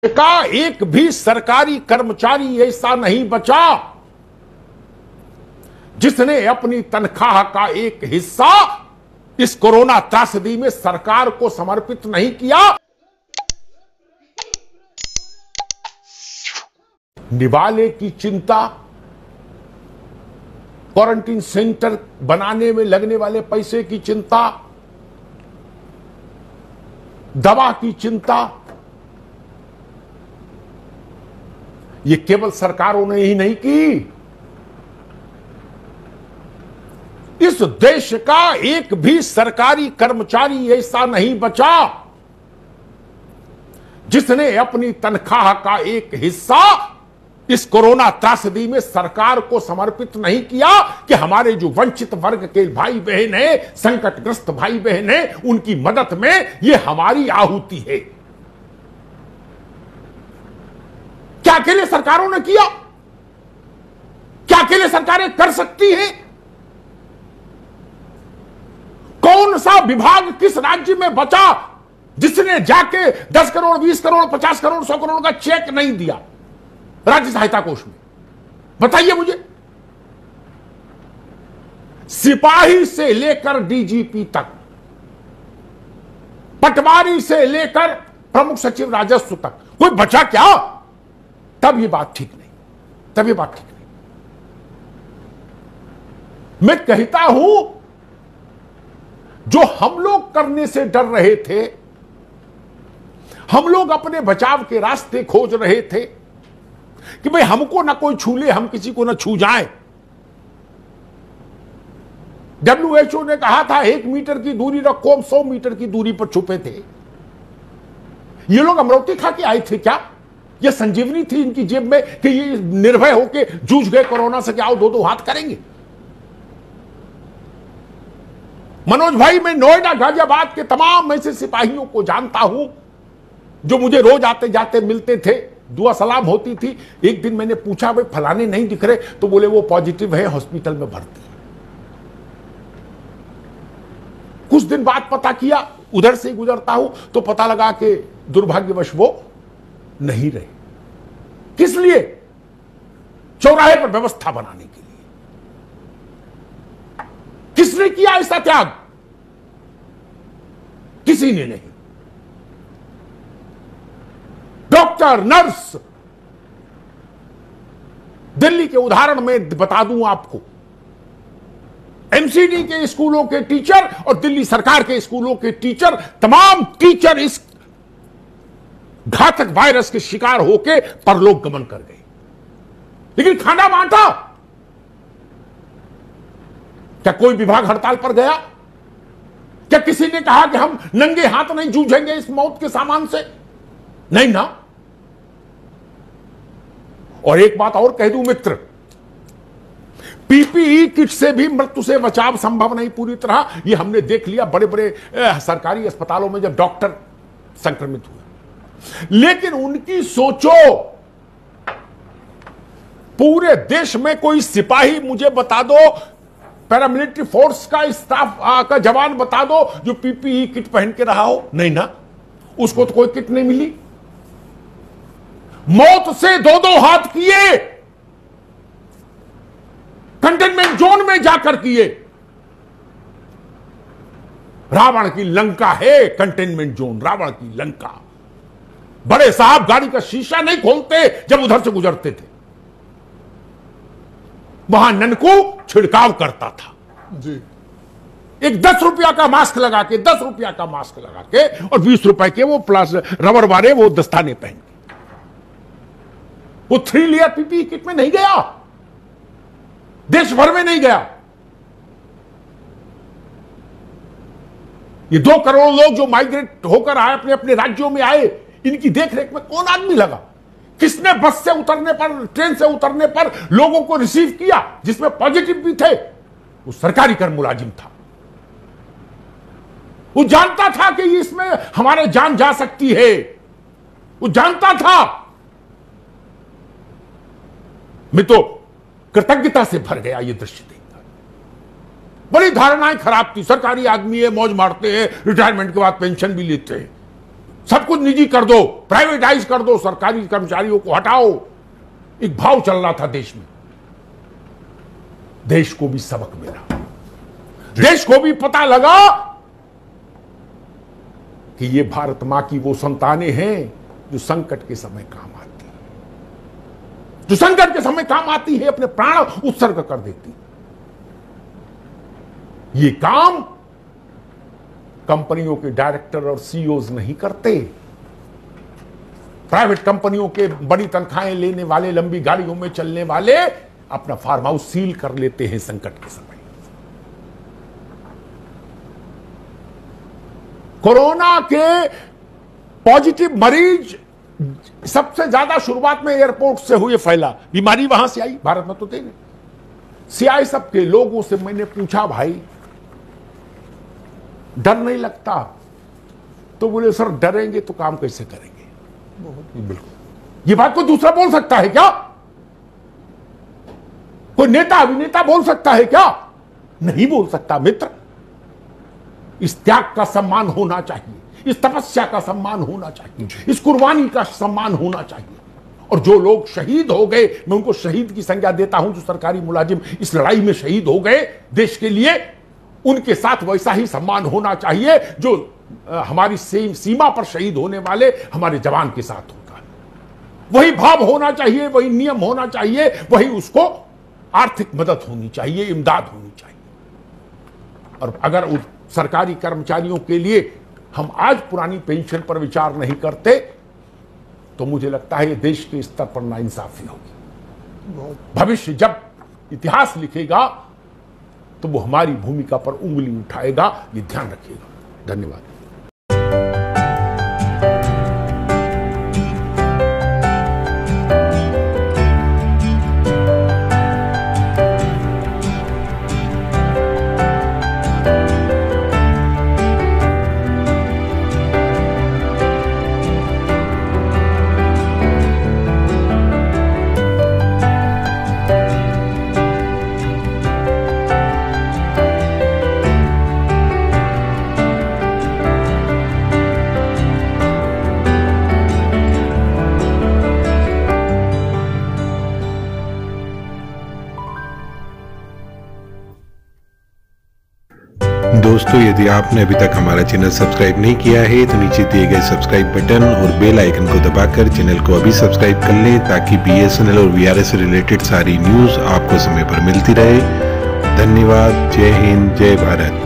का एक भी सरकारी कर्मचारी ऐसा नहीं बचा जिसने अपनी तनख्वाह का एक हिस्सा इस कोरोना त्रासदी में सरकार को समर्पित नहीं किया। निवाले की चिंता, क्वारंटीन सेंटर बनाने में लगने वाले पैसे की चिंता, दवा की चिंता, ये केवल सरकारों ने ही नहीं की। इस देश का एक भी सरकारी कर्मचारी ऐसा नहीं बचा जिसने अपनी तनख्वाह का एक हिस्सा इस कोरोना त्रासदी में सरकार को समर्पित नहीं किया कि हमारे जो वंचित वर्ग के भाई बहन हैं, संकटग्रस्त भाई बहन हैं, उनकी मदद में ये हमारी आहुति है। क्या अकेले सरकारों ने किया? क्या अकेले सरकारें कर सकती हैं? कौन सा विभाग किस राज्य में बचा जिसने जाके 10 करोड़, 20 करोड़, 50 करोड़, 100 करोड़ का चेक नहीं दिया राज्य सहायता कोष में? बताइए मुझे। सिपाही से लेकर डीजीपी तक, पटवारी से लेकर प्रमुख सचिव राजस्व तक, कोई बचा क्या? तब ये बात ठीक नहीं, तब ये बात ठीक नहीं। मैं कहता हूं, जो हम लोग करने से डर रहे थे, हम लोग अपने बचाव के रास्ते खोज रहे थे कि भाई हमको ना कोई छू ले, हम किसी को ना छू जाए। WHO ने कहा था 1 मीटर की दूरी रखो, हम 100 मीटर की दूरी पर छुपे थे। ये लोग अमरौती खा के आए थे क्या? ये संजीवनी थी इनकी जेब में कि ये निर्भय होके जूझ गए कोरोना से, क्या आओ 2-2 हाथ करेंगे? मनोज भाई, मैं नोएडा, गाजियाबाद के तमाम ऐसे सिपाहियों को जानता हूं जो मुझे रोज आते जाते मिलते थे, दुआ सलाम होती थी। एक दिन मैंने पूछा, भाई फलाने नहीं दिख रहे, तो बोले वो पॉजिटिव है, हॉस्पिटल में भर्ती है। कुछ दिन बाद पता किया, उधर से गुजरता हूं तो पता लगा कि दुर्भाग्यवश वो नहीं रहे। किस लिए? चौराहे पर व्यवस्था बनाने के लिए। किसने किया ऐसा त्याग? किसी ने नहीं। डॉक्टर, नर्स, दिल्ली के उदाहरण में बता दूं आपको, एमसीडी के स्कूलों के टीचर और दिल्ली सरकार के स्कूलों के टीचर, तमाम टीचर इस घातक वायरस के शिकार होकर परलोक गमन कर गए। लेकिन खाना बांटा, क्या कोई विभाग हड़ताल पर गया? क्या किसी ने कहा कि हम नंगे हाथ नहीं जूझेंगे इस मौत के सामान से? नहीं ना। और एक बात और कह दूं मित्र, पीपीई किट से भी मृत्यु से बचाव संभव नहीं पूरी तरह। ये हमने देख लिया बड़े बड़े सरकारी अस्पतालों में जब डॉक्टर संक्रमित हुए। लेकिन उनकी सोचो, पूरे देश में कोई सिपाही मुझे बता दो, पैरामिलिट्री फोर्स का स्टाफ का जवान बता दो जो पीपीई किट पहन के रहा हो? नहीं ना, उसको तो कोई किट नहीं मिली। मौत से 2-2 हाथ किए, कंटेनमेंट जोन में जाकर किए। रावण की लंका है कंटेनमेंट जोन, रावण की लंका। बड़े साहब गाड़ी का शीशा नहीं खोलते जब उधर से गुजरते थे। वहां ननकू छिड़काव करता था जी। एक 10 रुपया का मास्क लगा के, 10 रुपया का मास्क लगा के और 20 रुपए के वो प्लास्टिक रबर वाले वो दस्ताने पहन के, वो 3 लेयर पीपीई किट में नहीं गया, देश भर में नहीं गया। ये 2 करोड़ लोग जो माइग्रेट होकर आए, अपने अपने राज्यों में आए, इनकी देखरेख में कौन आदमी लगा? किसने बस से उतरने पर, ट्रेन से उतरने पर लोगों को रिसीव किया जिसमें पॉजिटिव भी थे? वो सरकारी कर मुलाजिम था। वो जानता था कि इसमें हमारे जान जा सकती है, वो जानता था। मैं तो कृतज्ञता से भर गया ये दृश्य देखकर। बड़ी धारणाएं खराब थी, सरकारी आदमी है, मौज मारते हैं, रिटायरमेंट के बाद पेंशन भी लेते हैं। सब कुछ निजी कर दो, प्राइवेटाइज कर दो, सरकारी कर्मचारियों को हटाओ। एक भाव चल रहा था देश में। देश को भी सबक मिला, देश को भी पता लगा कि ये भारत मां की वो संतानें हैं जो संकट के समय काम आती है, जो संकट के समय काम आती है, अपने प्राण उत्सर्ग कर देती। ये काम कंपनियों के डायरेक्टर और सीईओज नहीं करते। प्राइवेट कंपनियों के बड़ी तनख्वाहें लेने वाले, लंबी गाड़ियों में चलने वाले अपना फार्म हाउस सील कर लेते हैं संकट के समय। कोरोना के पॉजिटिव मरीज सबसे ज्यादा शुरुआत में एयरपोर्ट से हुए फैला, बीमारी वहां से आई, भारत में तो थे नहीं। सीआईएसएफ के लोगों से मैंने पूछा, भाई डर नहीं लगता? तो बोले सर डरेंगे तो काम कैसे करेंगे। बिल्कुल, ये बात कोई दूसरा बोल सकता है क्या? कोई नेता अभिनेता बोल सकता है क्या? नहीं बोल सकता मित्र। इस त्याग का सम्मान होना चाहिए, इस तपस्या का सम्मान होना चाहिए, इस कुर्बानी का सम्मान होना चाहिए। और जो लोग शहीद हो गए, मैं उनको शहीद की संज्ञा देता हूं, जो सरकारी मुलाजिम इस लड़ाई में शहीद हो गए देश के लिए, उनके साथ वैसा ही सम्मान होना चाहिए जो हमारी सीमा पर शहीद होने वाले हमारे जवान के साथ होता है। वही भाव होना चाहिए, वही नियम होना चाहिए, वही उसको आर्थिक मदद होनी चाहिए, इमदाद होनी चाहिए। और अगर सरकारी कर्मचारियों के लिए हम आज पुरानी पेंशन पर विचार नहीं करते तो मुझे लगता है ये देश के स्तर पर नाइंसाफी होगी। भविष्य जब इतिहास लिखेगा तो वो हमारी भूमिका पर उंगली उठाएगा, ये ध्यान रखिएगा। धन्यवाद। दोस्तों, यदि आपने अभी तक हमारा चैनल सब्सक्राइब नहीं किया है तो नीचे दिए गए सब्सक्राइब बटन और बेल आइकन को दबाकर चैनल को अभी सब्सक्राइब कर लें ताकि बीएसएनएल और वीआरएस से रिलेटेड सारी न्यूज़ आपको समय पर मिलती रहे। धन्यवाद। जय हिंद, जय भारत।